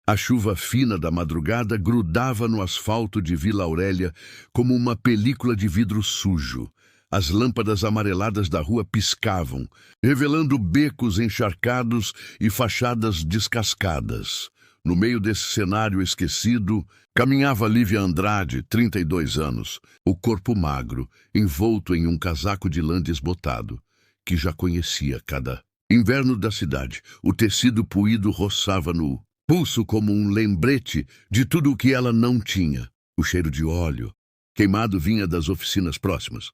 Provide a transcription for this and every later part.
A chuva fina da madrugada grudava no asfalto de Vila Aurélia como uma película de vidro sujo. As lâmpadas amareladas da rua piscavam, revelando becos encharcados e fachadas descascadas. No meio desse cenário esquecido, caminhava Lívia Andrade, 32 anos, o corpo magro, envolto em um casaco de lã desbotado, que já conhecia cada inverno da cidade. O tecido puído roçava no pulso como um lembrete de tudo o que ela não tinha. O cheiro de óleo queimado vinha das oficinas próximas,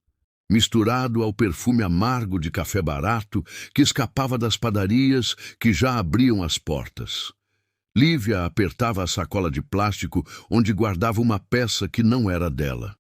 misturado ao perfume amargo de café barato que escapava das padarias que já abriam as portas. Lívia apertava a sacola de plástico onde guardava uma peça que não era dela.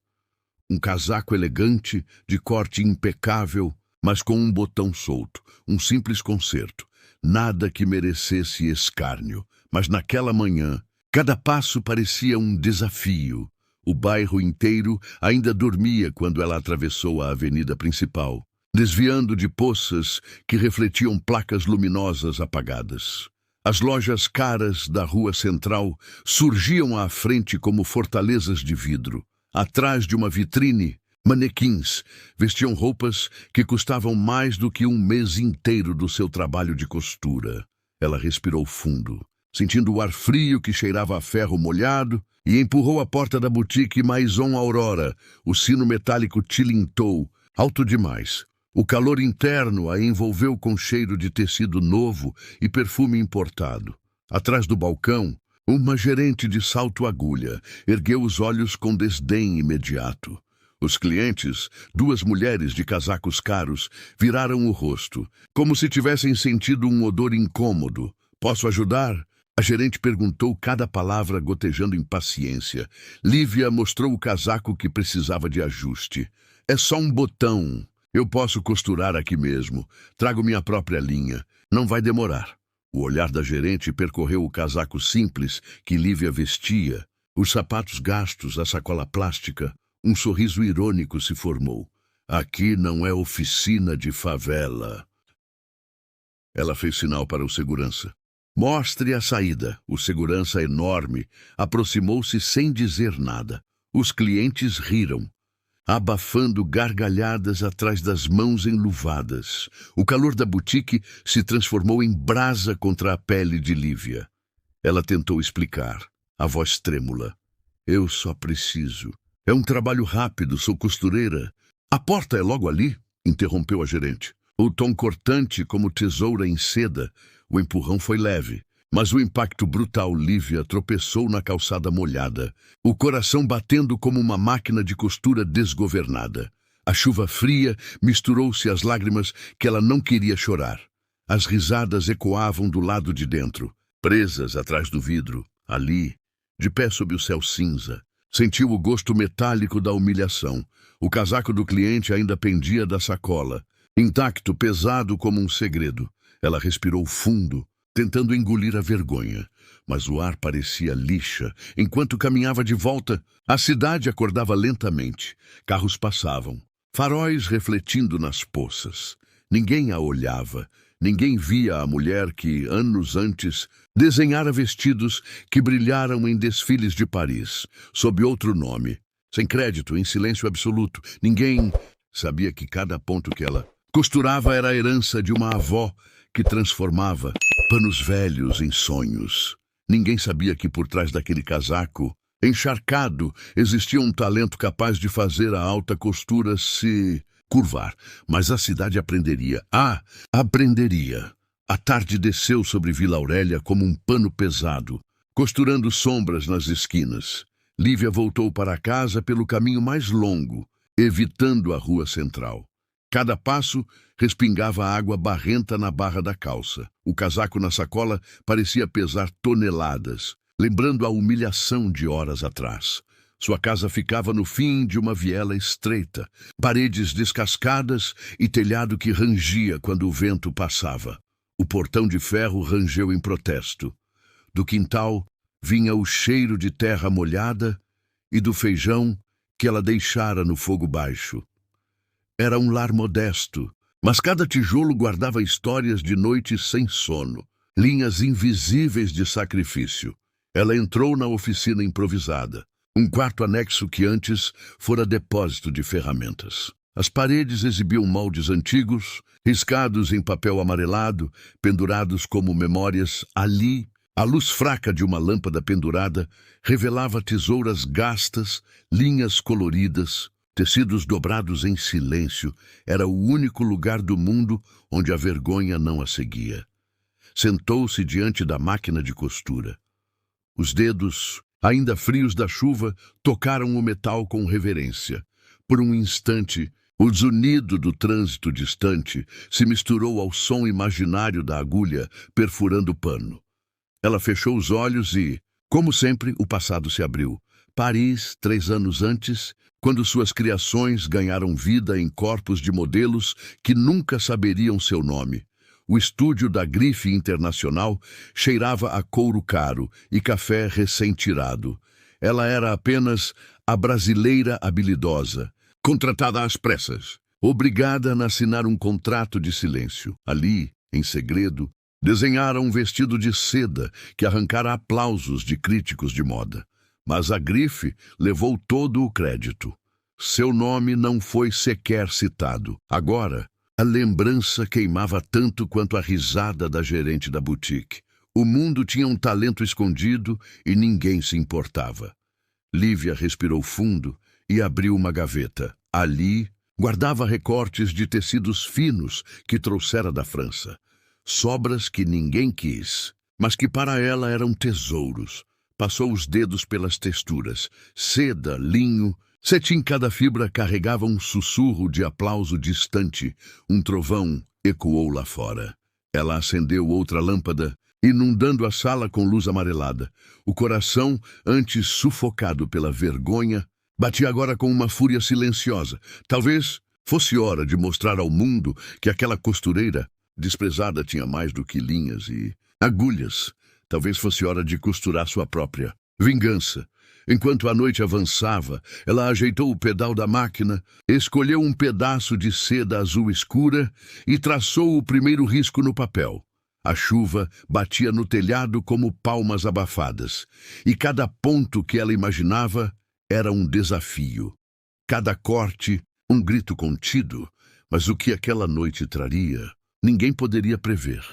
Um casaco elegante, de corte impecável, mas com um botão solto, um simples conserto. Nada que merecesse escárnio. Mas naquela manhã, cada passo parecia um desafio. O bairro inteiro ainda dormia quando ela atravessou a avenida principal, desviando de poças que refletiam placas luminosas apagadas. As lojas caras da rua central surgiam à frente como fortalezas de vidro. Atrás de uma vitrine, manequins vestiam roupas que custavam mais do que um mês inteiro do seu trabalho de costura. Ela respirou fundo, sentindo o ar frio que cheirava a ferro molhado, e empurrou a porta da boutique Maison Aurora. O sino metálico tilintou, alto demais. O calor interno a envolveu com cheiro de tecido novo e perfume importado. Atrás do balcão, uma gerente de salto-agulha ergueu os olhos com desdém imediato. Os clientes, duas mulheres de casacos caros, viraram o rosto, como se tivessem sentido um odor incômodo. "Posso ajudar?" A gerente perguntou, cada palavra gotejando impaciência. Lívia mostrou o casaco que precisava de ajuste. "É só um botão. Eu posso costurar aqui mesmo. Trago minha própria linha. Não vai demorar." O olhar da gerente percorreu o casaco simples que Lívia vestia, os sapatos gastos, a sacola plástica. Um sorriso irônico se formou. "Aqui não é oficina de favela." Ela fez sinal para o segurança. "Mostre a saída." O segurança, enorme, aproximou-se sem dizer nada. Os clientes riram, abafando gargalhadas atrás das mãos enluvadas. O calor da boutique se transformou em brasa contra a pele de Lívia. Ela tentou explicar, a voz trêmula. "Eu só preciso. É um trabalho rápido, sou costureira." "A porta é logo ali?" interrompeu a gerente. O tom cortante como tesoura em seda. O empurrão foi leve, mas o impacto brutal. Lívia tropeçou na calçada molhada, o coração batendo como uma máquina de costura desgovernada. A chuva fria misturou-se às lágrimas que ela não queria chorar. As risadas ecoavam do lado de dentro, presas atrás do vidro, ali, de pé sob o céu cinza. Sentiu o gosto metálico da humilhação. O casaco do cliente ainda pendia da sacola, intacto, pesado como um segredo. Ela respirou fundo, tentando engolir a vergonha, mas o ar parecia lixa. Enquanto caminhava de volta, a cidade acordava lentamente. Carros passavam, faróis refletindo nas poças. Ninguém a olhava, ninguém via a mulher que, anos antes, desenhara vestidos que brilharam em desfiles de Paris, sob outro nome, sem crédito, em silêncio absoluto. Ninguém sabia que cada ponto que ela costurava era a herança de uma avó que transformava panos velhos em sonhos. Ninguém sabia que por trás daquele casaco encharcado existia um talento capaz de fazer a alta costura se curvar. Mas a cidade aprenderia. Aprenderia. A tarde desceu sobre Vila Aurélia como um pano pesado, costurando sombras nas esquinas. Lívia voltou para casa pelo caminho mais longo, evitando a rua central. Cada passo respingava água barrenta na barra da calça. O casaco na sacola parecia pesar toneladas, lembrando a humilhação de horas atrás. Sua casa ficava no fim de uma viela estreita, paredes descascadas e telhado que rangia quando o vento passava. O portão de ferro rangeu em protesto. Do quintal vinha o cheiro de terra molhada e do feijão que ela deixara no fogo baixo. Era um lar modesto, mas cada tijolo guardava histórias de noites sem sono, linhas invisíveis de sacrifício. Ela entrou na oficina improvisada, um quarto anexo que antes fora depósito de ferramentas. As paredes exibiam moldes antigos, riscados em papel amarelado, pendurados como memórias. Ali, a luz fraca de uma lâmpada pendurada revelava tesouras gastas, linhas coloridas, tecidos dobrados em silêncio. Era o único lugar do mundo onde a vergonha não a seguia. Sentou-se diante da máquina de costura. Os dedos, ainda frios da chuva, tocaram o metal com reverência. Por um instante, o zunido do trânsito distante se misturou ao som imaginário da agulha perfurando o pano. Ela fechou os olhos e, como sempre, o passado se abriu. Paris, 3 anos antes, quando suas criações ganharam vida em corpos de modelos que nunca saberiam seu nome. O estúdio da Grife Internacional cheirava a couro caro e café recém-tirado. Ela era apenas a brasileira habilidosa, contratada às pressas, obrigada a assinar um contrato de silêncio. Ali, em segredo, desenhara um vestido de seda que arrancara aplausos de críticos de moda. Mas a Grife levou todo o crédito. Seu nome não foi sequer citado. Agora, a lembrança queimava tanto quanto a risada da gerente da boutique. O mundo tinha um talento escondido e ninguém se importava. Lívia respirou fundo e abriu uma gaveta. Ali, guardava recortes de tecidos finos que trouxera da França. Sobras que ninguém quis, mas que para ela eram tesouros. Passou os dedos pelas texturas. Seda, linho, cetim. Cada fibra carregava um sussurro de aplauso distante. Um trovão ecoou lá fora. Ela acendeu outra lâmpada, inundando a sala com luz amarelada. O coração, antes sufocado pela vergonha, batia agora com uma fúria silenciosa. Talvez fosse hora de mostrar ao mundo que aquela costureira desprezada tinha mais do que linhas e agulhas. Talvez fosse hora de costurar sua própria vingança. Enquanto a noite avançava, ela ajeitou o pedal da máquina, escolheu um pedaço de seda azul escura e traçou o primeiro risco no papel. A chuva batia no telhado como palmas abafadas, e cada ponto que ela imaginava era um desafio. Cada corte, um grito contido, mas o que aquela noite traria, ninguém poderia prever.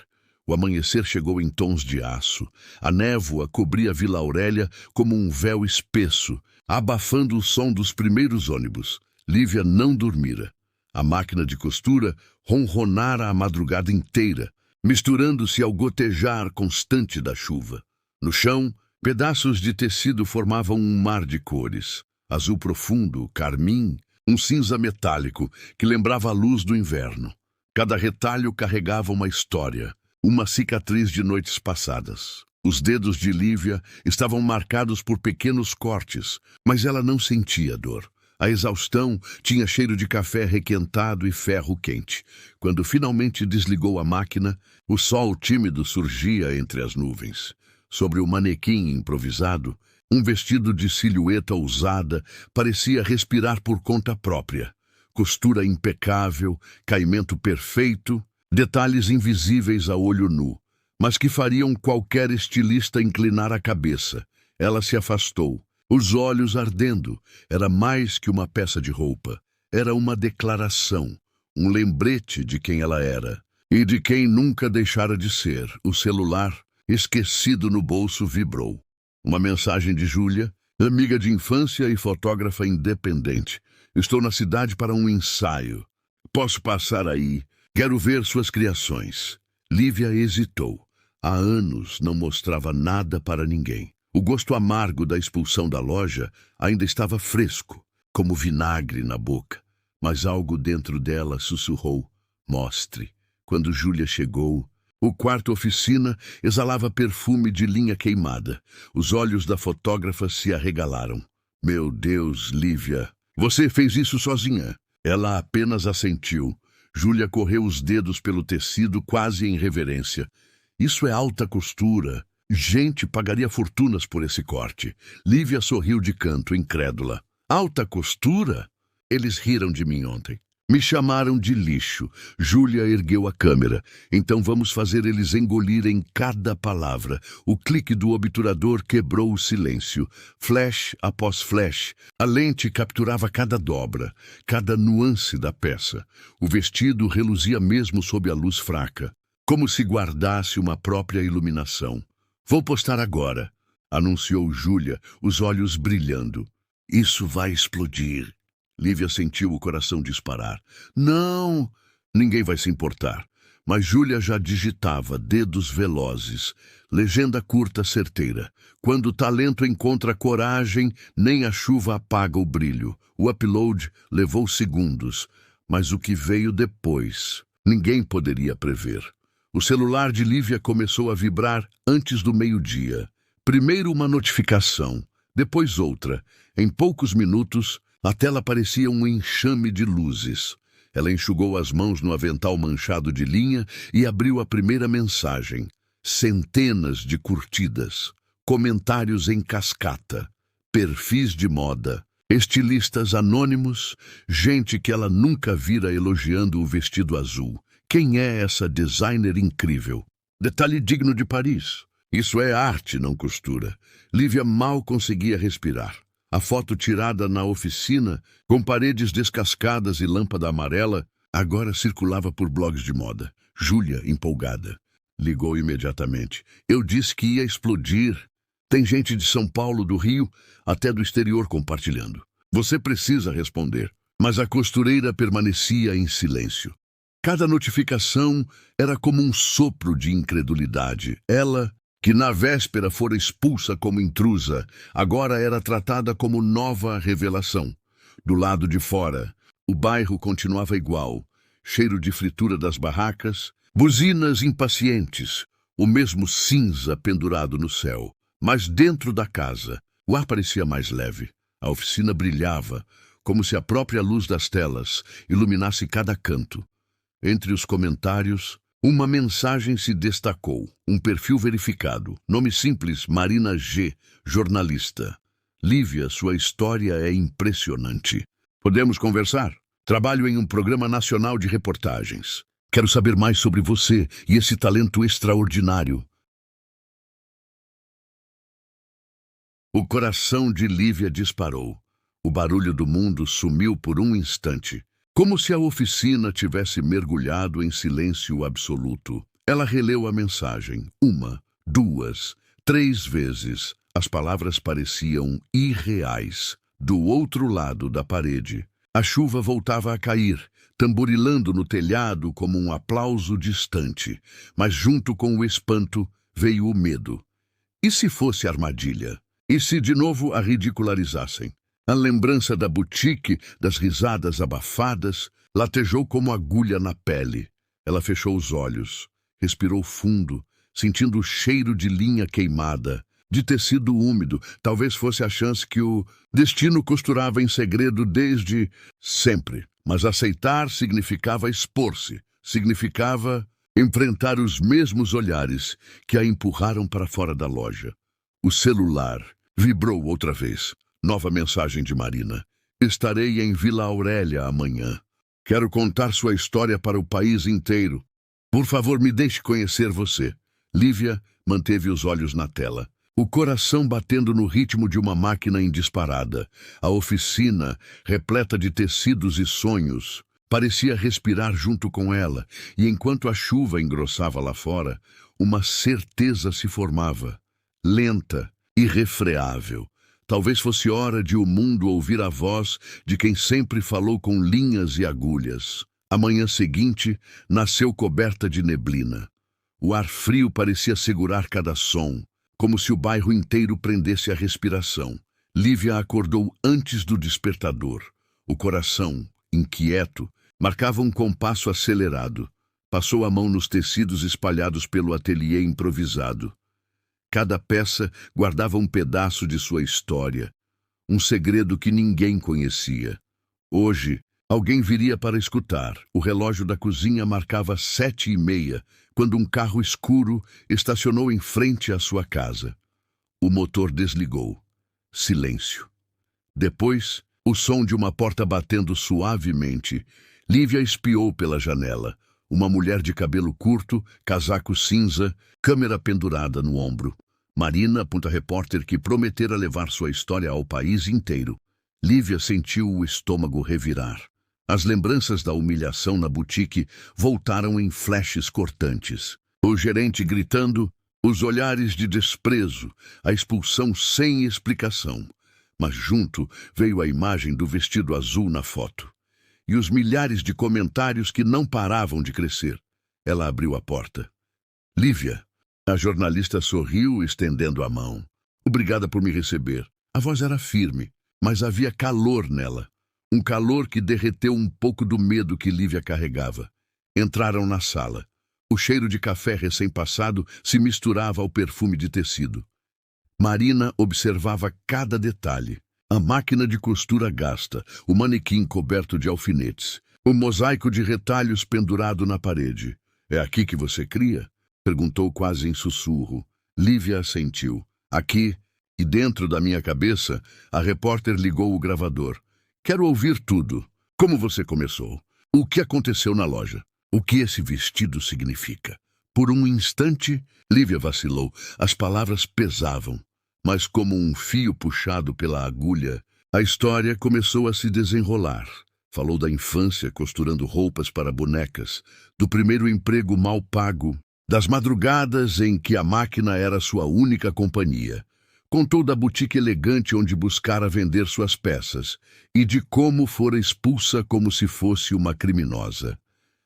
O amanhecer chegou em tons de aço. A névoa cobria Vila Aurélia como um véu espesso, abafando o som dos primeiros ônibus. Lívia não dormira. A máquina de costura ronronara a madrugada inteira, misturando-se ao gotejar constante da chuva. No chão, pedaços de tecido formavam um mar de cores. Azul profundo, carmim, um cinza metálico que lembrava a luz do inverno. Cada retalho carregava uma história, uma cicatriz de noites passadas. Os dedos de Lívia estavam marcados por pequenos cortes, mas ela não sentia dor. A exaustão tinha cheiro de café requentado e ferro quente. Quando finalmente desligou a máquina, o sol tímido surgia entre as nuvens. Sobre o manequim improvisado, um vestido de silhueta ousada parecia respirar por conta própria. Costura impecável, caimento perfeito, detalhes invisíveis a olho nu, mas que fariam qualquer estilista inclinar a cabeça. Ela se afastou, os olhos ardendo. Era mais que uma peça de roupa. Era uma declaração, um lembrete de quem ela era e de quem nunca deixara de ser. O celular, esquecido no bolso, vibrou. Uma mensagem de Júlia, amiga de infância e fotógrafa independente. Estou na cidade para um ensaio. Posso passar aí? Quero ver suas criações. Lívia hesitou. Há anos não mostrava nada para ninguém. O gosto amargo da expulsão da loja ainda estava fresco, como vinagre na boca. Mas algo dentro dela sussurrou: mostre. Quando Júlia chegou, o quarto oficina exalava perfume de linha queimada. Os olhos da fotógrafa se arregalaram. Meu Deus, Lívia, você fez isso sozinha? Ela apenas assentiu. Júlia correu os dedos pelo tecido quase em reverência. Isso é alta costura. Gente pagaria fortunas por esse corte. Lívia sorriu de canto, incrédula. Alta costura? Eles riram de mim ontem. Me chamaram de lixo. Júlia ergueu a câmera. Então vamos fazer eles engolirem cada palavra. O clique do obturador quebrou o silêncio. Flash após flash. A lente capturava cada dobra, cada nuance da peça. O vestido reluzia mesmo sob a luz fraca, como se guardasse uma própria iluminação. Vou postar agora, anunciou Júlia, os olhos brilhando. Isso vai explodir. Lívia sentiu o coração disparar. Não! Ninguém vai se importar. Mas Júlia já digitava, dedos velozes. Legenda curta, certeira. Quando o talento encontra coragem, nem a chuva apaga o brilho. O upload levou segundos. Mas o que veio depois, ninguém poderia prever. O celular de Lívia começou a vibrar antes do meio-dia. Primeiro uma notificação, depois outra. Em poucos minutos, a tela parecia um enxame de luzes. Ela enxugou as mãos no avental manchado de linha e abriu a primeira mensagem. Centenas de curtidas, comentários em cascata, perfis de moda, estilistas anônimos, gente que ela nunca vira elogiando o vestido azul. Quem é essa designer incrível? Detalhe digno de Paris. Isso é arte, não costura. Lívia mal conseguia respirar. A foto tirada na oficina, com paredes descascadas e lâmpada amarela, agora circulava por blogs de moda. Júlia, empolgada, ligou imediatamente. Eu disse que ia explodir. Tem gente de São Paulo, do Rio, até do exterior compartilhando. Você precisa responder. Mas a costureira permanecia em silêncio. Cada notificação era como um sopro de incredulidade. Ela, que na véspera fora expulsa como intrusa, agora era tratada como nova revelação. Do lado de fora, o bairro continuava igual, cheiro de fritura das barracas, buzinas impacientes, o mesmo cinza pendurado no céu. Mas dentro da casa, o ar parecia mais leve. A oficina brilhava, como se a própria luz das telas iluminasse cada canto. Entre os comentários, uma mensagem se destacou, um perfil verificado. Nome simples, Marina G., jornalista. Lívia, sua história é impressionante. Podemos conversar? Trabalho em um programa nacional de reportagens. Quero saber mais sobre você e esse talento extraordinário. O coração de Lívia disparou. O barulho do mundo sumiu por um instante. Como se a oficina tivesse mergulhado em silêncio absoluto. Ela releu a mensagem, 1, 2, 3 vezes. As palavras pareciam irreais. Do outro lado da parede, a chuva voltava a cair, tamborilando no telhado como um aplauso distante. Mas junto com o espanto veio o medo. E se fosse armadilha? E se de novo a ridicularizassem? A lembrança da boutique, das risadas abafadas, latejou como agulha na pele. Ela fechou os olhos, respirou fundo, sentindo o cheiro de linha queimada, de tecido úmido. Talvez fosse a chance que o destino costurava em segredo desde sempre. Mas aceitar significava expor-se, significava enfrentar os mesmos olhares que a empurraram para fora da loja. O celular vibrou outra vez. Nova mensagem de Marina. Estarei em Vila Aurélia amanhã. Quero contar sua história para o país inteiro. Por favor, me deixe conhecer você. Lívia manteve os olhos na tela. O coração batendo no ritmo de uma máquina em disparada. A oficina, repleta de tecidos e sonhos, parecia respirar junto com ela. E enquanto a chuva engrossava lá fora, uma certeza se formava. Lenta, irrefreável. Talvez fosse hora de o mundo ouvir a voz de quem sempre falou com linhas e agulhas. A manhã seguinte nasceu coberta de neblina. O ar frio parecia segurar cada som, como se o bairro inteiro prendesse a respiração. Lívia acordou antes do despertador. O coração, inquieto, marcava um compasso acelerado. Passou a mão nos tecidos espalhados pelo ateliê improvisado. Cada peça guardava um pedaço de sua história, um segredo que ninguém conhecia. Hoje, alguém viria para escutar. O relógio da cozinha marcava 7h30, quando um carro escuro estacionou em frente à sua casa. O motor desligou. Silêncio. Depois, o som de uma porta batendo suavemente. Lívia espiou pela janela. Uma mulher de cabelo curto, casaco cinza, câmera pendurada no ombro. Marina, repórter que prometera levar sua história ao país inteiro. Lívia sentiu o estômago revirar. As lembranças da humilhação na boutique voltaram em flashes cortantes. O gerente gritando, os olhares de desprezo, a expulsão sem explicação. Mas junto veio a imagem do vestido azul na foto. E os milhares de comentários que não paravam de crescer. Ela abriu a porta. Lívia. A jornalista sorriu, estendendo a mão. Obrigada por me receber. A voz era firme, mas havia calor nela. Um calor que derreteu um pouco do medo que Lívia carregava. Entraram na sala. O cheiro de café recém-passado se misturava ao perfume de tecido. Marina observava cada detalhe. A máquina de costura gasta, o manequim coberto de alfinetes, o mosaico de retalhos pendurado na parede. É aqui que você cria? Perguntou quase em sussurro. Lívia assentiu. Aqui, e dentro da minha cabeça, a repórter ligou o gravador. Quero ouvir tudo. Como você começou? O que aconteceu na loja? O que esse vestido significa? Por um instante, Lívia vacilou. As palavras pesavam. Mas como um fio puxado pela agulha, a história começou a se desenrolar. Falou da infância costurando roupas para bonecas, do primeiro emprego mal pago, das madrugadas em que a máquina era sua única companhia. Contou da boutique elegante onde buscara vender suas peças e de como fora expulsa como se fosse uma criminosa.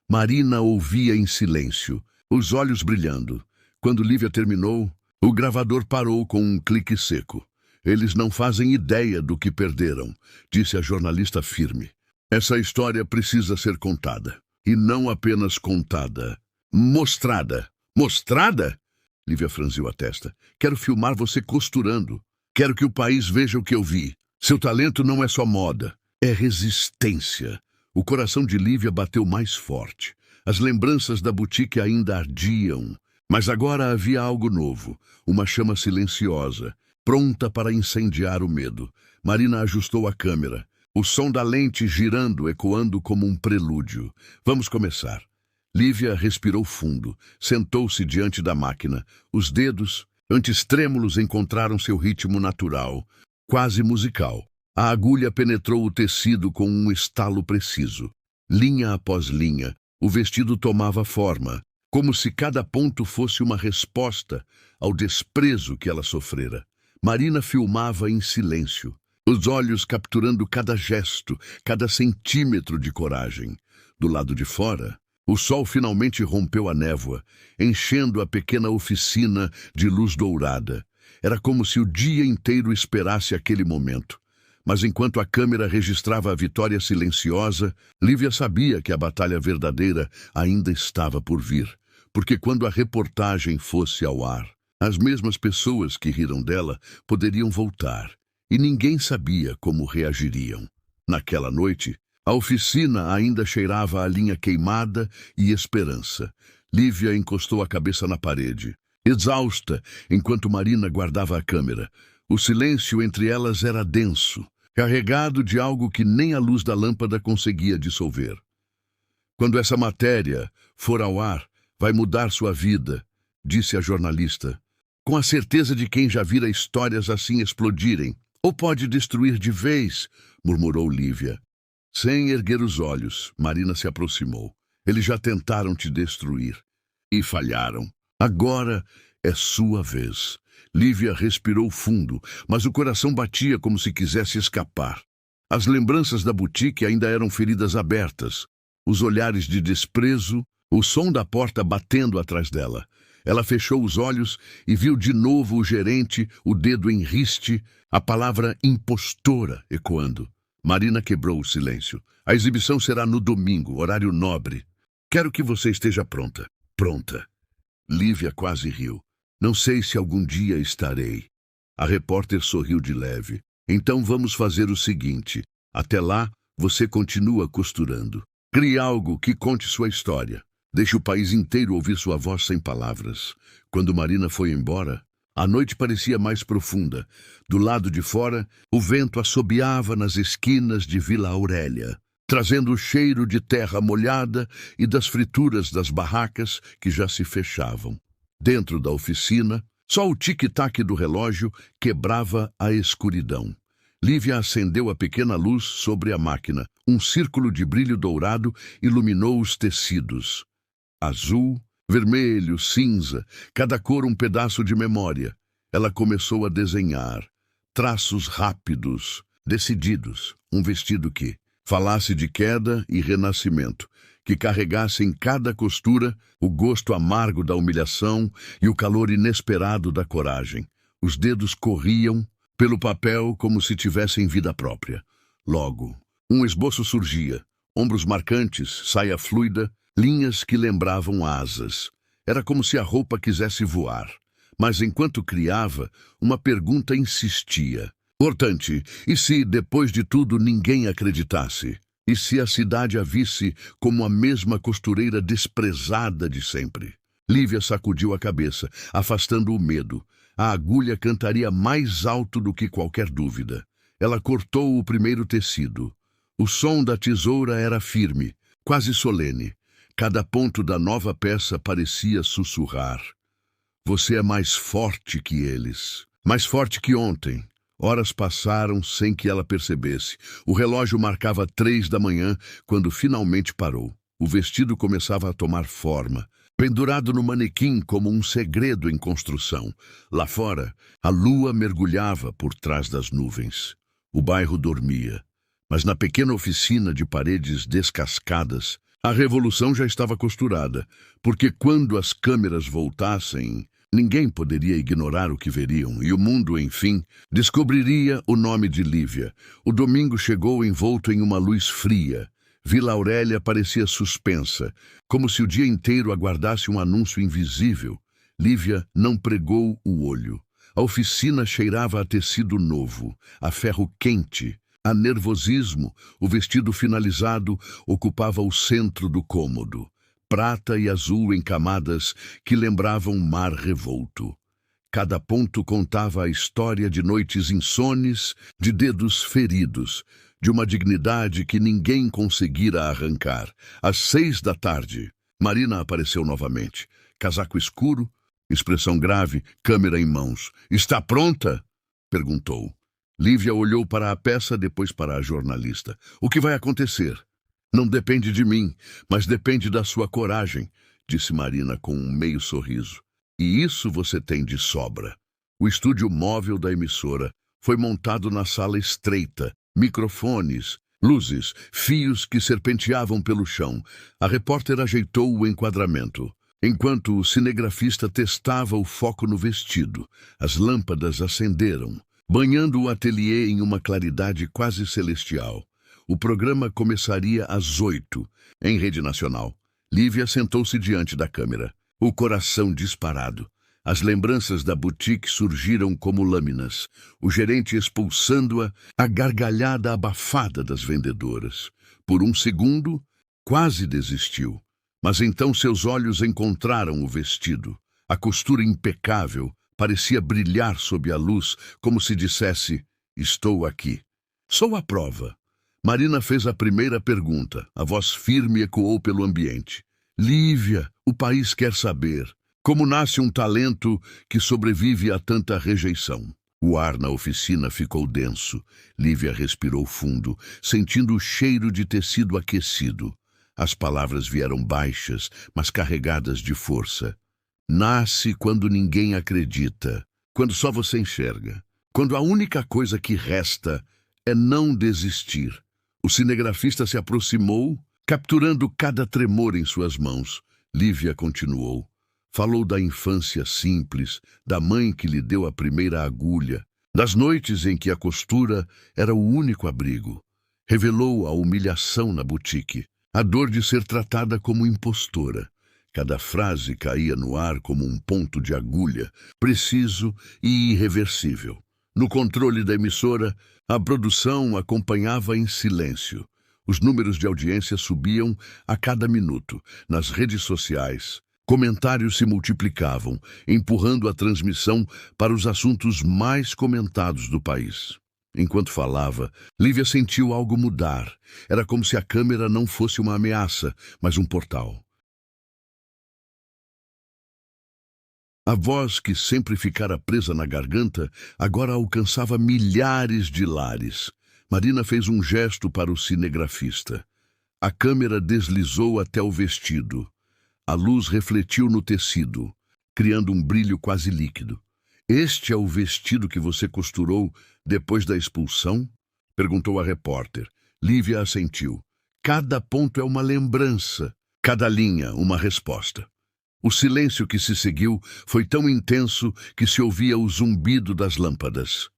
Marina ouvia em silêncio, os olhos brilhando. Quando Lívia terminou, o gravador parou com um clique seco. Eles não fazem ideia do que perderam, disse a jornalista firme. Essa história precisa ser contada. E não apenas contada. Mostrada. Mostrada? Lívia franziu a testa. Quero filmar você costurando. Quero que o país veja o que eu vi. Seu talento não é só moda. É resistência. O coração de Lívia bateu mais forte. As lembranças da boutique ainda ardiam. Mas agora havia algo novo. Uma chama silenciosa, pronta para incendiar o medo. Marina ajustou a câmera. O som da lente girando, ecoando como um prelúdio. Vamos começar. Lívia respirou fundo, sentou-se diante da máquina. Os dedos, antes trêmulos, encontraram seu ritmo natural, quase musical. A agulha penetrou o tecido com um estalo preciso. Linha após linha, o vestido tomava forma, como se cada ponto fosse uma resposta ao desprezo que ela sofrera. Marina filmava em silêncio, os olhos capturando cada gesto, cada centímetro de coragem. Do lado de fora, o sol finalmente rompeu a névoa, enchendo a pequena oficina de luz dourada. Era como se o dia inteiro esperasse aquele momento. Mas enquanto a câmera registrava a vitória silenciosa, Lívia sabia que a batalha verdadeira ainda estava por vir. Porque quando a reportagem fosse ao ar, as mesmas pessoas que riram dela poderiam voltar. E ninguém sabia como reagiriam. Naquela noite, a oficina ainda cheirava a linha queimada e esperança. Lívia encostou a cabeça na parede, exausta, enquanto Marina guardava a câmera. O silêncio entre elas era denso, carregado de algo que nem a luz da lâmpada conseguia dissolver. Quando essa matéria for ao ar, vai mudar sua vida, disse a jornalista, com a certeza de quem já vira histórias assim explodirem. Ou pode destruir de vez, murmurou Lívia. Sem erguer os olhos, Marina se aproximou. Eles já tentaram te destruir. E falharam. Agora é sua vez. Lívia respirou fundo, mas o coração batia como se quisesse escapar. As lembranças da boutique ainda eram feridas abertas. Os olhares de desprezo, o som da porta batendo atrás dela. Ela fechou os olhos e viu de novo o gerente, o dedo em riste, a palavra impostora ecoando. Marina quebrou o silêncio. A exibição será no domingo, horário nobre. Quero que você esteja pronta. Pronta. Lívia quase riu. Não sei se algum dia estarei. A repórter sorriu de leve. Então vamos fazer o seguinte. Até lá, você continua costurando. Crie algo que conte sua história. Deixe o país inteiro ouvir sua voz sem palavras. Quando Marina foi embora, a noite parecia mais profunda. Do lado de fora, o vento assobiava nas esquinas de Vila Aurélia. trazendo o cheiro de terra molhada e das frituras das barracas que já se fechavam. Dentro da oficina, só o tic-tac do relógio quebrava a escuridão. Lívia acendeu a pequena luz sobre a máquina. Um círculo de brilho dourado iluminou os tecidos. Azul, vermelho, cinza, cada cor um pedaço de memória. Ela começou a desenhar. Traços rápidos, decididos. Um vestido que falasse de queda e renascimento, que carregasse em cada costura o gosto amargo da humilhação e o calor inesperado da coragem. Os dedos corriam pelo papel como se tivessem vida própria. Logo, um esboço surgia, ombros marcantes, saia fluida, linhas que lembravam asas. Era como se a roupa quisesse voar. Mas enquanto criava, uma pergunta insistia. Importante, e se, depois de tudo, ninguém acreditasse? E se a cidade a visse como a mesma costureira desprezada de sempre? Lívia sacudiu a cabeça, afastando o medo. A agulha cantaria mais alto do que qualquer dúvida. Ela cortou o primeiro tecido. O som da tesoura era firme, quase solene. Cada ponto da nova peça parecia sussurrar. Você é mais forte que eles. Mais forte que ontem. Horas passaram sem que ela percebesse. O relógio marcava 3 da manhã quando finalmente parou. O vestido começava a tomar forma, pendurado no manequim como um segredo em construção. Lá fora, a lua mergulhava por trás das nuvens. O bairro dormia. Mas na pequena oficina de paredes descascadas, a revolução já estava costurada, porque quando as câmeras voltassem, ninguém poderia ignorar o que veriam, e o mundo, enfim, descobriria o nome de Lívia. O domingo chegou envolto em uma luz fria. Vila Aurélia parecia suspensa, como se o dia inteiro aguardasse um anúncio invisível. Lívia não pregou o olho. A oficina cheirava a tecido novo, a ferro quente, a nervosismo. O vestido finalizado ocupava o centro do cômodo. Prata e azul em camadas que lembravam mar revolto. Cada ponto contava a história de noites insones, de dedos feridos, de uma dignidade que ninguém conseguira arrancar. Às 6 da tarde, Marina apareceu novamente. Casaco escuro, expressão grave, câmera em mãos. "Está pronta?" perguntou. Lívia olhou para a peça, depois para a jornalista. "O que vai acontecer?" "Não depende de mim, mas depende da sua coragem", disse Marina com um meio sorriso. "E isso você tem de sobra." O estúdio móvel da emissora foi montado na sala estreita, microfones, luzes, fios que serpenteavam pelo chão. A repórter ajeitou o enquadramento, enquanto o cinegrafista testava o foco no vestido. As lâmpadas acenderam, banhando o ateliê em uma claridade quase celestial. O programa começaria às 8, em rede nacional. Lívia sentou-se diante da câmera, o coração disparado. As lembranças da boutique surgiram como lâminas, o gerente expulsando-a, a gargalhada abafada das vendedoras. Por um segundo, quase desistiu. Mas então seus olhos encontraram o vestido. A costura impecável parecia brilhar sob a luz, como se dissesse: "Estou aqui. Sou a prova." Marina fez a primeira pergunta. A voz firme ecoou pelo ambiente. "Lívia, o país quer saber. Como nasce um talento que sobrevive a tanta rejeição?" O ar na oficina ficou denso. Lívia respirou fundo, sentindo o cheiro de tecido aquecido. As palavras vieram baixas, mas carregadas de força. "Nasce quando ninguém acredita, quando só você enxerga, quando a única coisa que resta é não desistir." O cinegrafista se aproximou, capturando cada tremor em suas mãos. Lívia continuou. Falou da infância simples, da mãe que lhe deu a primeira agulha, das noites em que a costura era o único abrigo. Revelou a humilhação na boutique, a dor de ser tratada como impostora. Cada frase caía no ar como um ponto de agulha, preciso e irreversível. No controle da emissora, a produção acompanhava em silêncio. Os números de audiência subiam a cada minuto. Nas redes sociais, comentários se multiplicavam, empurrando a transmissão para os assuntos mais comentados do país. Enquanto falava, Lívia sentiu algo mudar. Era como se a câmera não fosse uma ameaça, mas um portal. A voz que sempre ficara presa na garganta agora alcançava milhares de lares. Marina fez um gesto para o cinegrafista. A câmera deslizou até o vestido. A luz refletiu no tecido, criando um brilho quase líquido. "Este é o vestido que você costurou depois da expulsão?" perguntou a repórter. Lívia assentiu. Cada ponto é uma lembrança, cada linha uma resposta. O silêncio que se seguiu foi tão intenso que se ouvia o zumbido das lâmpadas.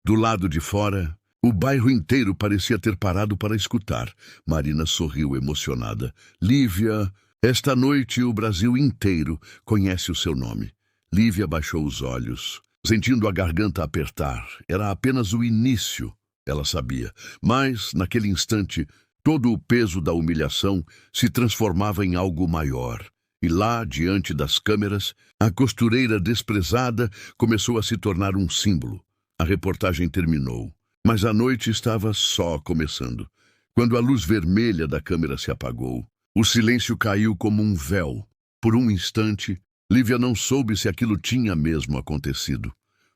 Do lado de fora, o bairro inteiro parecia ter parado para escutar. Marina sorriu emocionada. "Lívia, esta noite o Brasil inteiro conhece o seu nome." Lívia baixou os olhos, sentindo a garganta apertar. Era apenas o início, ela sabia. Mas, naquele instante, todo o peso da humilhação se transformava em algo maior. E lá, diante das câmeras, a costureira desprezada começou a se tornar um símbolo. A reportagem terminou, mas a noite estava só começando. Quando a luz vermelha da câmera se apagou, o silêncio caiu como um véu. Por um instante, Lívia não soube se aquilo tinha mesmo acontecido.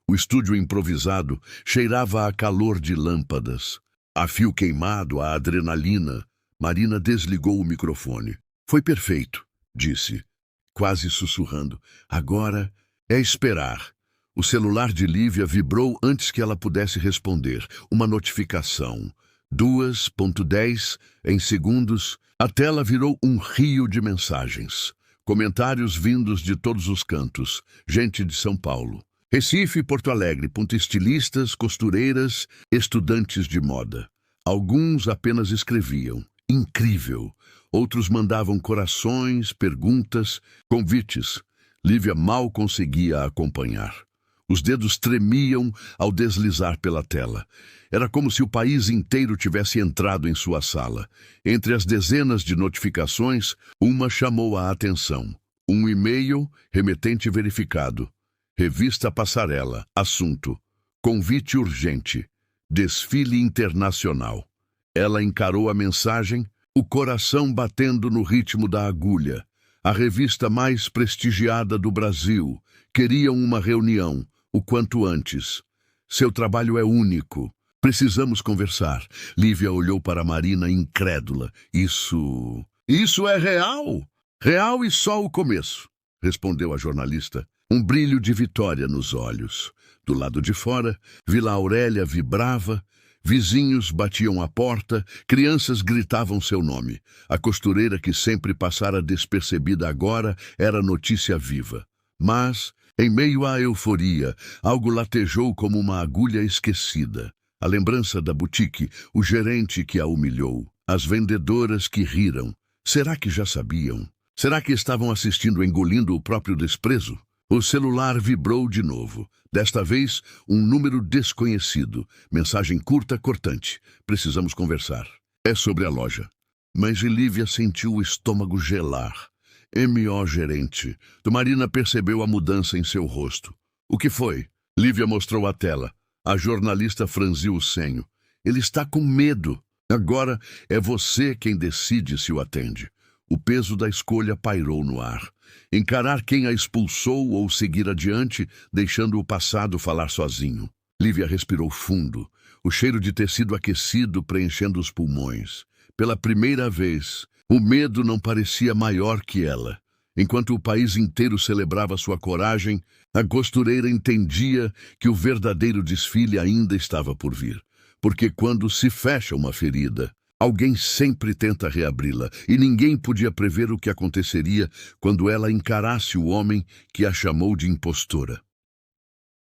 O estúdio improvisado cheirava a calor de lâmpadas, a fio queimado, a adrenalina. Marina desligou o microfone. "Foi perfeito", disse, quase sussurrando. "Agora é esperar." O celular de Lívia vibrou antes que ela pudesse responder. Uma notificação. 2:10 em segundos, a tela virou um rio de mensagens. Comentários vindos de todos os cantos. Gente de São Paulo, Recife e Porto Alegre, estilistas, costureiras, estudantes de moda. Alguns apenas escreviam. "Incrível." Outros mandavam corações, perguntas, convites. Lívia mal conseguia acompanhar. Os dedos tremiam ao deslizar pela tela. Era como se o país inteiro tivesse entrado em sua sala. Entre as dezenas de notificações, uma chamou a atenção. Um e-mail, remetente verificado. Revista Passarela, assunto: convite urgente, desfile internacional. Ela encarou a mensagem, o coração batendo no ritmo da agulha. A revista mais prestigiada do Brasil. Queriam uma reunião, o quanto antes. "Seu trabalho é único. Precisamos conversar." Lívia olhou para Marina incrédula. Isso é real? "Real e só o começo", respondeu a jornalista, um brilho de vitória nos olhos. Do lado de fora, Vila Aurélia vibrava. Vizinhos batiam à porta, crianças gritavam seu nome. A costureira que sempre passara despercebida agora era notícia viva. Mas, em meio à euforia, algo latejou como uma agulha esquecida. A lembrança da boutique, o gerente que a humilhou, as vendedoras que riram. Será que já sabiam? Será que estavam assistindo engolindo o próprio desprezo? O celular vibrou de novo. Desta vez, um número desconhecido. Mensagem curta, cortante. "Precisamos conversar." "É sobre a loja." Mas Lívia sentiu o estômago gelar. "M.O. gerente." Marina percebeu a mudança em seu rosto. "O que foi?" Lívia mostrou a tela. A jornalista franziu o senho. "Ele está com medo. Agora é você quem decide se o atende." O peso da escolha pairou no ar. Encarar quem a expulsou ou seguir adiante, deixando o passado falar sozinho. Lívia respirou fundo, o cheiro de tecido aquecido preenchendo os pulmões. Pela primeira vez, o medo não parecia maior que ela. Enquanto o país inteiro celebrava sua coragem, a costureira entendia que o verdadeiro desfile ainda estava por vir. Porque quando se fecha uma ferida, alguém sempre tenta reabri-la, e ninguém podia prever o que aconteceria quando ela encarasse o homem que a chamou de impostora.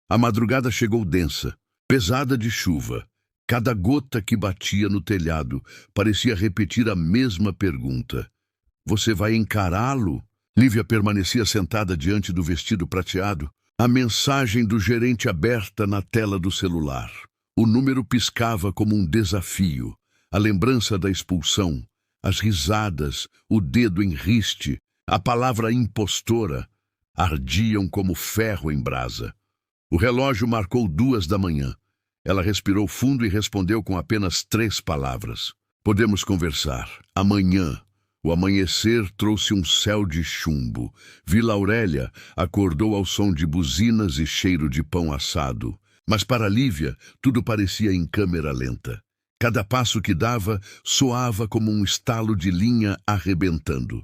A madrugada chegou densa, pesada de chuva. Cada gota que batia no telhado parecia repetir a mesma pergunta. "Você vai encará-lo?" Lívia permanecia sentada diante do vestido prateado, a mensagem do gerente aberta na tela do celular. O número piscava como um desafio. A lembrança da expulsão, as risadas, o dedo em riste, a palavra impostora, ardiam como ferro em brasa. O relógio marcou 2 da manhã. Ela respirou fundo e respondeu com apenas 3 palavras. Podemos conversar. Amanhã. O amanhecer trouxe um céu de chumbo. Vila Aurélia acordou ao som de buzinas e cheiro de pão assado. Mas para Lívia, tudo parecia em câmera lenta. Cada passo que dava soava como um estalo de linha arrebentando.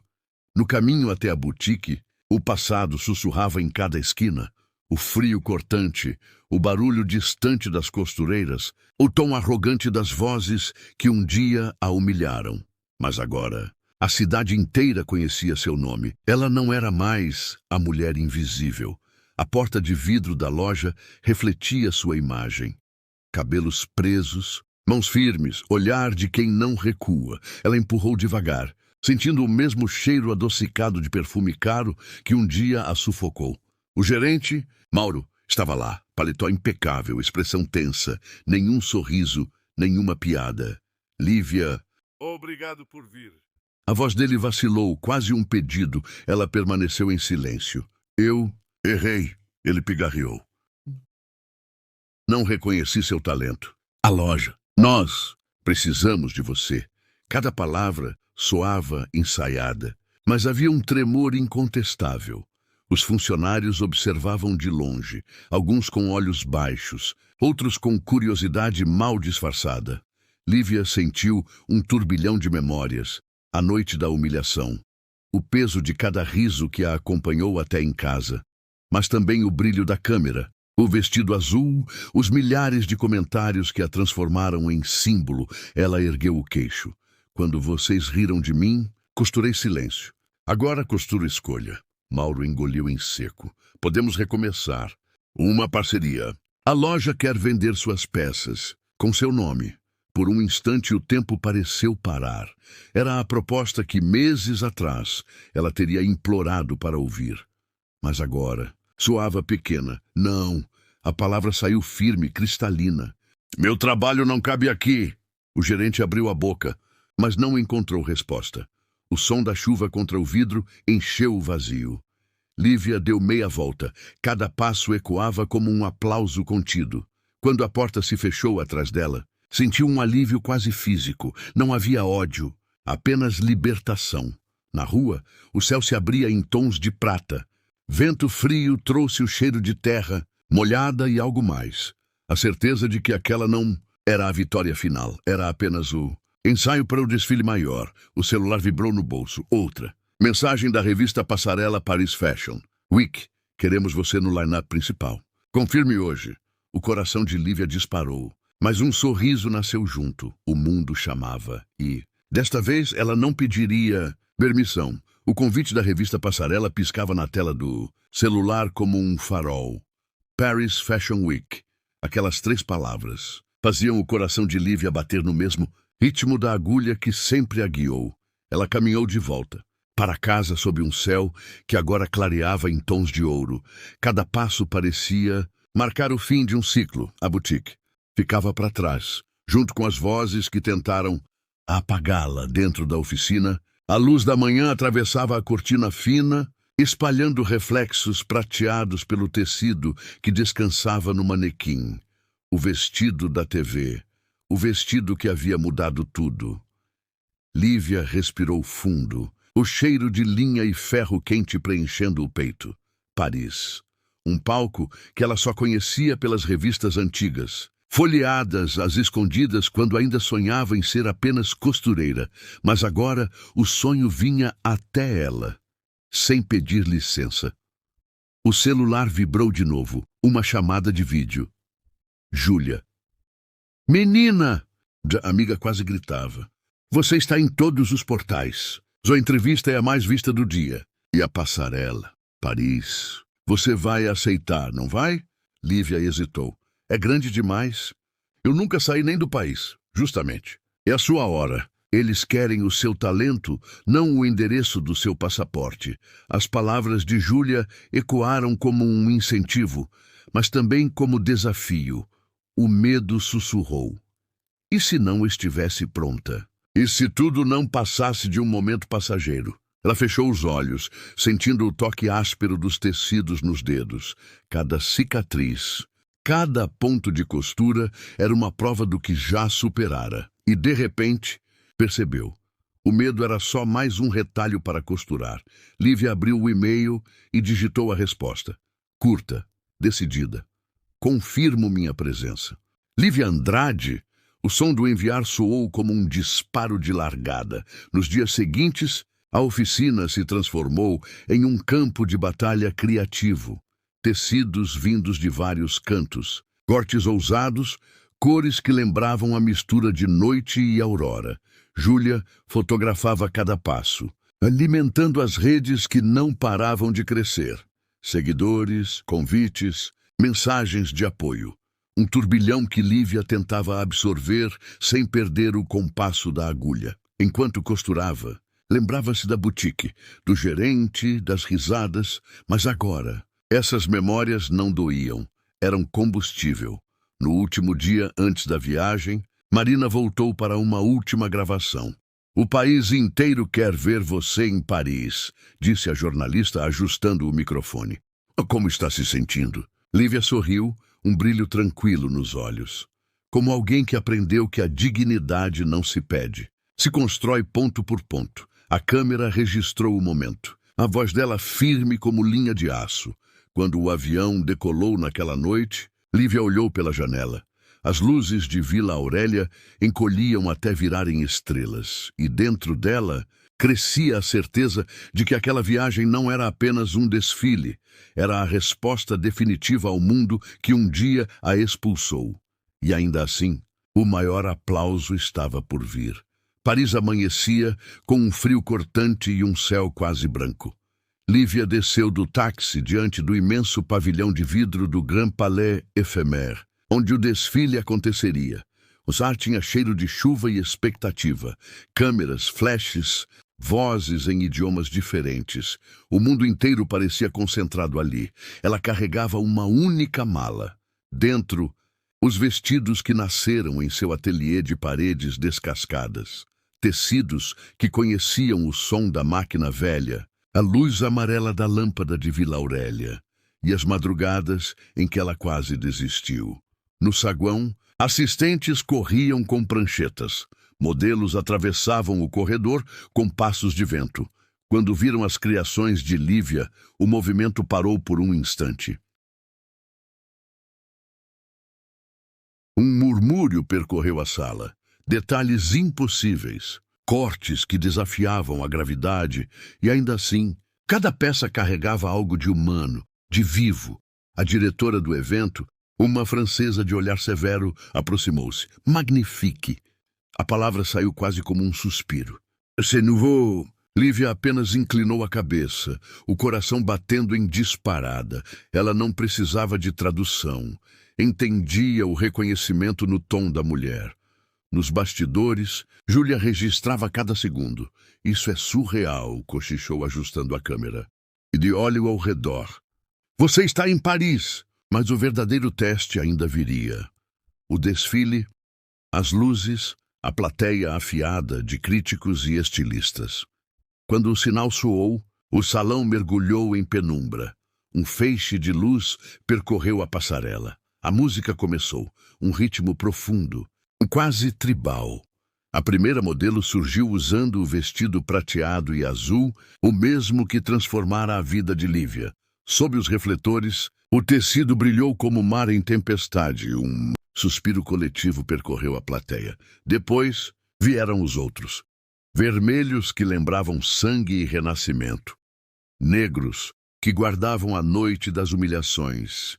No caminho até a boutique, o passado sussurrava em cada esquina. O frio cortante, o barulho distante das costureiras, o tom arrogante das vozes que um dia a humilharam. Mas agora, a cidade inteira conhecia seu nome. Ela não era mais a mulher invisível. A porta de vidro da loja refletia sua imagem. Cabelos presos, mãos firmes, olhar de quem não recua. Ela empurrou devagar, sentindo o mesmo cheiro adocicado de perfume caro que um dia a sufocou. O gerente, Mauro, estava lá, paletó impecável, expressão tensa, nenhum sorriso, nenhuma piada. Lívia... Obrigado por vir. A voz dele vacilou, quase um pedido. Ela permaneceu em silêncio. Eu errei, ele pigarreou. Não reconheci seu talento. A loja. Nós precisamos de você. Cada palavra soava ensaiada, mas havia um tremor incontestável. Os funcionários observavam de longe, alguns com olhos baixos, outros com curiosidade mal disfarçada. Lívia sentiu um turbilhão de memórias, a noite da humilhação, o peso de cada riso que a acompanhou até em casa, mas também o brilho da câmera, o vestido azul, os milhares de comentários que a transformaram em símbolo. Ela ergueu o queixo. Quando vocês riram de mim, costurei silêncio. Agora costuro escolha. Mauro engoliu em seco. Podemos recomeçar. Uma parceria. A loja quer vender suas peças, com seu nome. Por um instante o tempo pareceu parar. Era a proposta que meses atrás ela teria implorado para ouvir. Mas agora soava pequena. Não, a palavra saiu firme, cristalina. Meu trabalho não cabe aqui. O gerente abriu a boca, mas não encontrou resposta. O som da chuva contra o vidro encheu o vazio. Lívia deu meia volta. Cada passo ecoava como um aplauso contido. Quando a porta se fechou atrás dela, sentiu um alívio quase físico. Não havia ódio, apenas libertação. Na rua, o céu se abria em tons de prata. Vento frio trouxe o cheiro de terra, molhada e algo mais. A certeza de que aquela não era a vitória final, era apenas o ensaio para o desfile maior. O celular vibrou no bolso. Outra. Mensagem da revista Passarela Paris Fashion. Week, queremos você no line-up principal. Confirme hoje. O coração de Lívia disparou. Mas um sorriso nasceu junto. O mundo chamava. E, desta vez, ela não pediria permissão. O convite da revista Passarela piscava na tela do celular como um farol. Paris Fashion Week. Aquelas 3 palavras faziam o coração de Lívia bater no mesmo ritmo da agulha que sempre a guiou. Ela caminhou de volta, para casa sob um céu que agora clareava em tons de ouro. Cada passo parecia marcar o fim de um ciclo. A boutique ficava para trás, junto com as vozes que tentaram apagá-la dentro da oficina. A luz da manhã atravessava a cortina fina, espalhando reflexos prateados pelo tecido que descansava no manequim. O vestido da TV. O vestido que havia mudado tudo. Lívia respirou fundo, o cheiro de linha e ferro quente preenchendo o peito. Paris. Um palco que ela só conhecia pelas revistas antigas, folheadas às escondidas quando ainda sonhava em ser apenas costureira. Mas agora o sonho vinha até ela, sem pedir licença. O celular vibrou de novo, uma chamada de vídeo. Júlia. Menina! A amiga quase gritava. Você está em todos os portais. Sua entrevista é a mais vista do dia. E a passarela. Paris. Você vai aceitar, não vai? Lívia hesitou. É grande demais. Eu nunca saí nem do país. Justamente. É a sua hora. Eles querem o seu talento, não o endereço do seu passaporte. As palavras de Júlia ecoaram como um incentivo, mas também como desafio. O medo sussurrou. E se não estivesse pronta? E se tudo não passasse de um momento passageiro? Ela fechou os olhos, sentindo o toque áspero dos tecidos nos dedos. Cada cicatriz, Cada ponto de costura era uma prova do que já superara. E, de repente, percebeu. O medo era só mais um retalho para costurar. Lívia abriu o e-mail e digitou a resposta. Curta, decidida. Confirmo minha presença. Lívia Andrade? O som do enviar soou como um disparo de largada. Nos dias seguintes, a oficina se transformou em um campo de batalha criativo. Tecidos vindos de vários cantos, cortes ousados, cores que lembravam a mistura de noite e aurora. Júlia fotografava cada passo, alimentando as redes que não paravam de crescer. Seguidores, convites, mensagens de apoio. Um turbilhão que Lívia tentava absorver sem perder o compasso da agulha. Enquanto costurava, lembrava-se da boutique, do gerente, das risadas, mas agora essas memórias não doíam, eram combustível. No último dia antes da viagem, Marina voltou para uma última gravação. O país inteiro quer ver você em Paris, disse a jornalista ajustando o microfone. Como está se sentindo? Lívia sorriu, um brilho tranquilo nos olhos. Como alguém que aprendeu que a dignidade não se pede, se constrói ponto por ponto. A câmera registrou o momento. A voz dela firme como linha de aço. Quando o avião decolou naquela noite, Lívia olhou pela janela. As luzes de Vila Aurélia encolhiam até virarem estrelas, e dentro dela crescia a certeza de que aquela viagem não era apenas um desfile, era a resposta definitiva ao mundo que um dia a expulsou. E ainda assim, o maior aplauso estava por vir. Paris amanhecia com um frio cortante e um céu quase branco. Lívia desceu do táxi diante do imenso pavilhão de vidro do Grand Palais Éphémère, onde o desfile aconteceria. O ar tinha cheiro de chuva e expectativa. Câmeras, flashes, vozes em idiomas diferentes. O mundo inteiro parecia concentrado ali. Ela carregava uma única mala. Dentro, os vestidos que nasceram em seu ateliê de paredes descascadas. Tecidos que conheciam o som da máquina velha. A luz amarela da lâmpada de Vila Aurélia e as madrugadas em que ela quase desistiu. No saguão, assistentes corriam com pranchetas. Modelos atravessavam o corredor com passos de vento. Quando viram as criações de Lívia, o movimento parou por um instante. Um murmúrio percorreu a sala. Detalhes impossíveis. Cortes que desafiavam a gravidade, e ainda assim, cada peça carregava algo de humano, de vivo. A diretora do evento, uma francesa de olhar severo, aproximou-se. Magnifique! A palavra saiu quase como um suspiro. C'est nouveau! Lívia apenas inclinou a cabeça, o coração batendo em disparada. Ela não precisava de tradução. Entendia o reconhecimento no tom da mulher. Nos bastidores, Júlia registrava cada segundo. Isso é surreal, cochichou ajustando a câmera. E de olho ao redor. Você está em Paris! Mas o verdadeiro teste ainda viria. O desfile, as luzes, a plateia afiada de críticos e estilistas. Quando o sinal soou, o salão mergulhou em penumbra. Um feixe de luz percorreu a passarela. A música começou, um ritmo profundo, quase tribal. A primeira modelo surgiu usando o vestido prateado e azul, o mesmo que transformara a vida de Lívia. Sob os refletores, o tecido brilhou como mar em tempestade. Um suspiro coletivo percorreu a plateia. Depois vieram os outros. Vermelhos que lembravam sangue e renascimento. Negros que guardavam a noite das humilhações.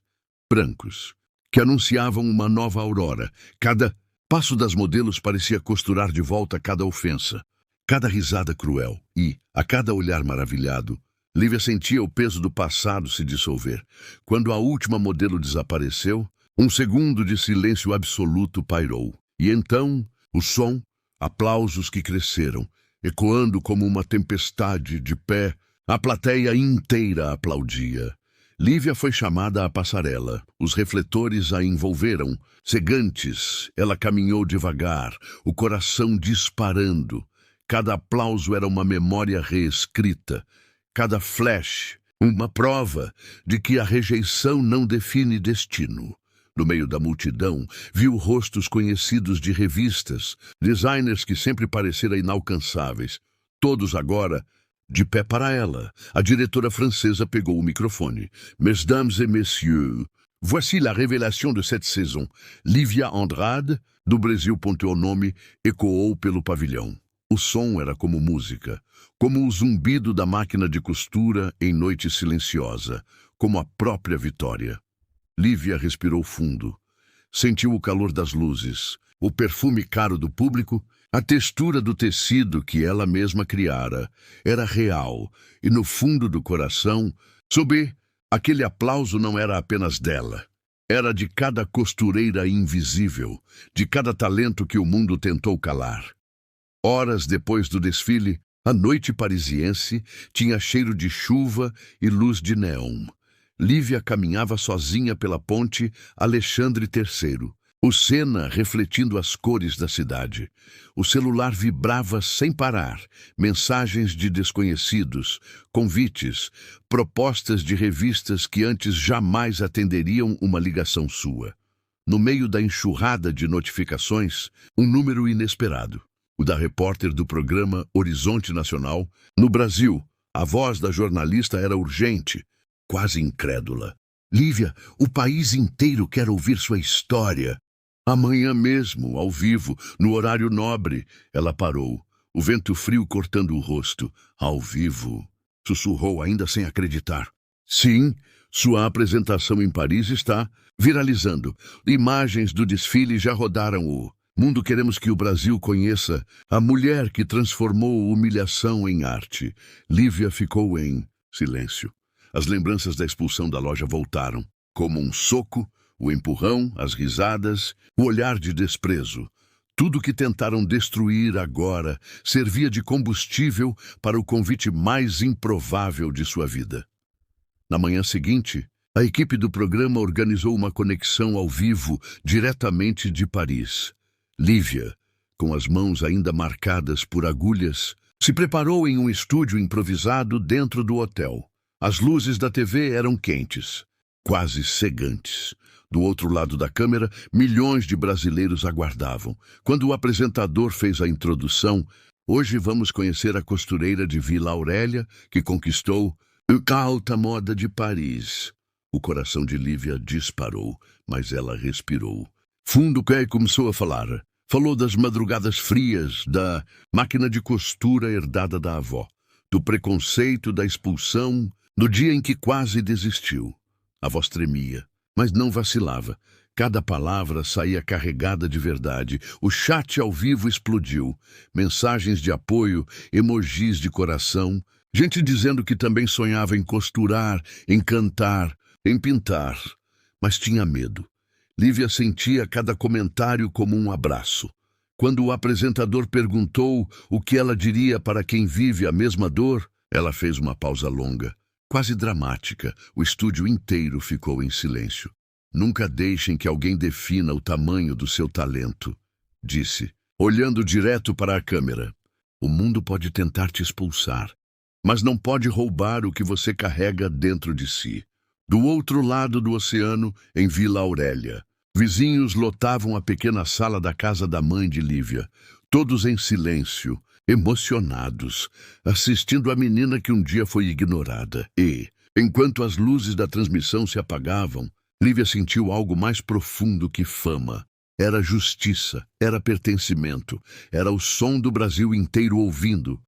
Brancos que anunciavam uma nova aurora. Cada passo das modelos parecia costurar de volta cada ofensa, cada risada cruel e, a cada olhar maravilhado, Lívia sentia o peso do passado se dissolver. Quando a última modelo desapareceu, um segundo de silêncio absoluto pairou. E então, o som, aplausos que cresceram, ecoando como uma tempestade de pé, a plateia inteira aplaudia. Lívia foi chamada à passarela. Os refletores a envolveram. Cegantes, ela caminhou devagar, o coração disparando. Cada aplauso era uma memória reescrita. Cada flash, uma prova de que a rejeição não define destino. No meio da multidão, viu rostos conhecidos de revistas, designers que sempre pareceram inalcançáveis. Todos agora de pé para ela. A diretora francesa pegou o microfone. Mesdames et messieurs, voici la révélation de cette saison. Lívia Andrade, do Brasil. O nome ecoou pelo pavilhão. O som era como música, como o zumbido da máquina de costura em noite silenciosa, como a própria vitória. Lívia respirou fundo. Sentiu o calor das luzes, o perfume caro do público, a textura do tecido que ela mesma criara. Era real, e no fundo do coração, aquele aplauso não era apenas dela. Era de cada costureira invisível, de cada talento que o mundo tentou calar. Horas depois do desfile, a noite parisiense tinha cheiro de chuva e luz de neon. Lívia caminhava sozinha pela ponte Alexandre III, o Sena refletindo as cores da cidade. O celular vibrava sem parar, mensagens de desconhecidos, convites, propostas de revistas que antes jamais atenderiam uma ligação sua. No meio da enxurrada de notificações, um número inesperado. O da repórter do programa Horizonte Nacional. No Brasil, a voz da jornalista era urgente, quase incrédula. Lívia, o país inteiro quer ouvir sua história. Amanhã mesmo, ao vivo, no horário nobre. Ela parou, o vento frio cortando o rosto. Ao vivo, sussurrou ainda sem acreditar. Sim, sua apresentação em Paris está viralizando. Imagens do desfile já rodaram o mundo. Queremos que o Brasil conheça a mulher que transformou humilhação em arte. Lívia ficou em silêncio. As lembranças da expulsão da loja voltaram, como um soco, o empurrão, as risadas, o olhar de desprezo. Tudo que tentaram destruir agora servia de combustível para o convite mais improvável de sua vida. Na manhã seguinte, a equipe do programa organizou uma conexão ao vivo diretamente de Paris. Lívia, com as mãos ainda marcadas por agulhas, se preparou em um estúdio improvisado dentro do hotel. As luzes da TV eram quentes, quase cegantes. Do outro lado da câmera, milhões de brasileiros aguardavam. Quando o apresentador fez a introdução, hoje vamos conhecer a costureira de Vila Aurélia, que conquistou a alta moda de Paris. O coração de Lívia disparou, mas ela respirou. Fundo que começou a falar. Falou das madrugadas frias, da máquina de costura herdada da avó, do preconceito, da expulsão, do dia em que quase desistiu. A voz tremia, mas não vacilava. Cada palavra saía carregada de verdade. O chat ao vivo explodiu. Mensagens de apoio, emojis de coração. Gente dizendo que também sonhava em costurar, em cantar, em pintar. Mas tinha medo. Lívia sentia cada comentário como um abraço. Quando o apresentador perguntou o que ela diria para quem vive a mesma dor, ela fez uma pausa longa, quase dramática. O estúdio inteiro ficou em silêncio. Nunca deixem que alguém defina o tamanho do seu talento, disse, olhando direto para a câmera. O mundo pode tentar te expulsar, mas não pode roubar o que você carrega dentro de si. Do outro lado do oceano, em Vila Aurélia, vizinhos lotavam a pequena sala da casa da mãe de Lívia, todos em silêncio, emocionados, assistindo a menina que um dia foi ignorada. E, enquanto as luzes da transmissão se apagavam, Lívia sentiu algo mais profundo que fama. Era justiça, era pertencimento, era o som do Brasil inteiro ouvindo,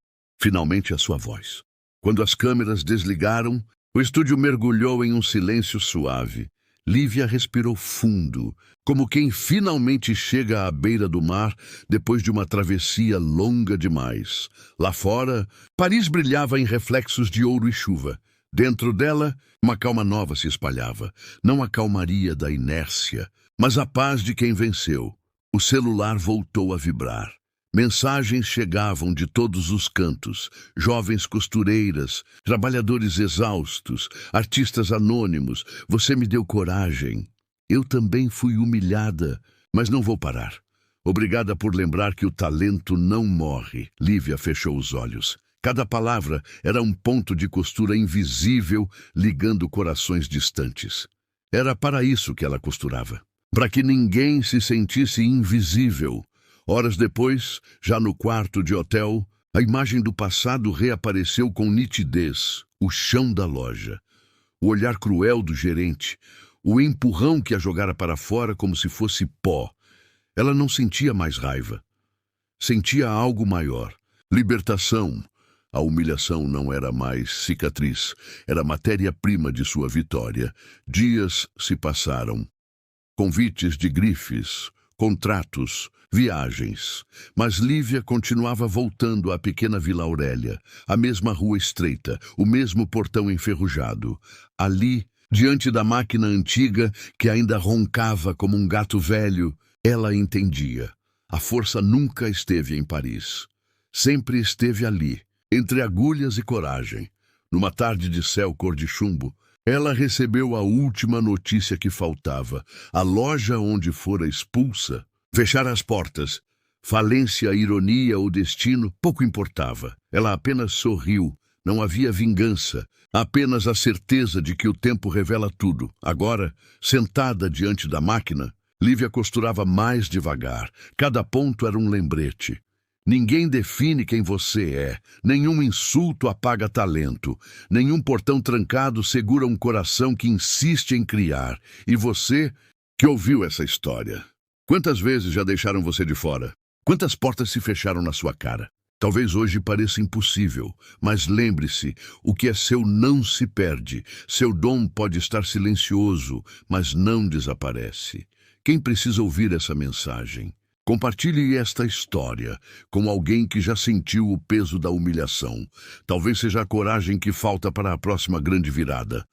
finalmente, a sua voz. Quando as câmeras desligaram, o estúdio mergulhou em um silêncio suave. Lívia respirou fundo, como quem finalmente chega à beira do mar depois de uma travessia longa demais. Lá fora, Paris brilhava em reflexos de ouro e chuva. Dentro dela, uma calma nova se espalhava. Não a calmaria da inércia, mas a paz de quem venceu. O celular voltou a vibrar. Mensagens chegavam de todos os cantos, jovens costureiras, trabalhadores exaustos, artistas anônimos. Você me deu coragem. Eu também fui humilhada, mas não vou parar. Obrigada por lembrar que o talento não morre. Lívia fechou os olhos. Cada palavra era um ponto de costura invisível ligando corações distantes. Era para isso que ela costurava. para que ninguém se sentisse invisível. Horas depois, já no quarto de hotel, a imagem do passado reapareceu com nitidez: o chão da loja, o olhar cruel do gerente, o empurrão que a jogara para fora como se fosse pó. Ela não sentia mais raiva. Sentia algo maior: libertação. A humilhação não era mais cicatriz, era matéria-prima de sua vitória. Dias se passaram. Convites de grifes, contratos, viagens. Mas Lívia continuava voltando à pequena Vila Aurélia, a mesma rua estreita, o mesmo portão enferrujado. Ali, diante da máquina antiga que ainda roncava como um gato velho, ela entendia. A força nunca esteve em Paris. Sempre esteve ali, entre agulhas e coragem. Numa tarde de céu cor de chumbo, ela recebeu a última notícia que faltava. A loja onde fora expulsa fechara as portas. Falência, ironia ou destino, pouco importava. Ela apenas sorriu. Não havia vingança, apenas a certeza de que o tempo revela tudo. Agora, sentada diante da máquina, Lívia costurava mais devagar. Cada ponto era um lembrete. Ninguém define quem você é. Nenhum insulto apaga talento. Nenhum portão trancado segura um coração que insiste em criar. E você, que ouviu essa história, quantas vezes já deixaram você de fora? Quantas portas se fecharam na sua cara? Talvez hoje pareça impossível, mas lembre-se, o que é seu não se perde. Seu dom pode estar silencioso, mas não desaparece. Quem precisa ouvir essa mensagem? Compartilhe esta história com alguém que já sentiu o peso da humilhação. Talvez seja a coragem que falta para a próxima grande virada.